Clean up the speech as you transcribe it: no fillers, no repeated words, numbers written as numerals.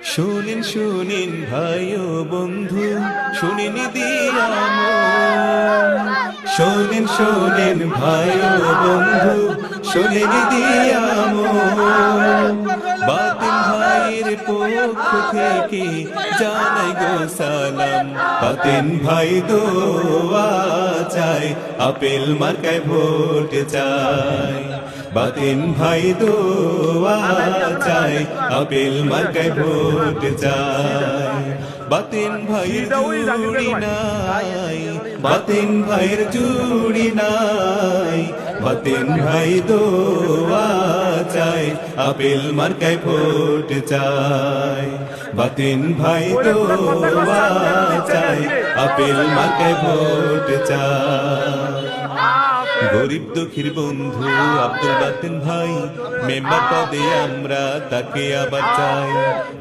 শুনিন শুনিন ভাই ও বন্ধু, শুনিন দিয়া শোনেন শোনেন ভাই ও বন্ধু, শোনেন দিয়া বাতিল ভাইয়ের পক্ষ থেকে জানাই গো সালাম। বাতিল ভাই দোয়া চাই, আপেল মার্কায় ভোট চাই। বাতিল ভাই দোয়া চাই, আপেল মার্কায় ভোট চাই। বাতিল ভাইয়ের জুড়ি নাই, বাতিল ভাইয়ের জুড়ি নাই। বাতিল ভাই দোয়া চাই, আপেল মার্কায় ভোট চাই। বাতিল ভাই দোয়া চাই, আপেল মার্কায় ভোট চাই। গরিব দুঃখীর বন্ধু আব্দুল বাতেন ভাই, মেম্বার পদে আমরা তাকে আবার চাই।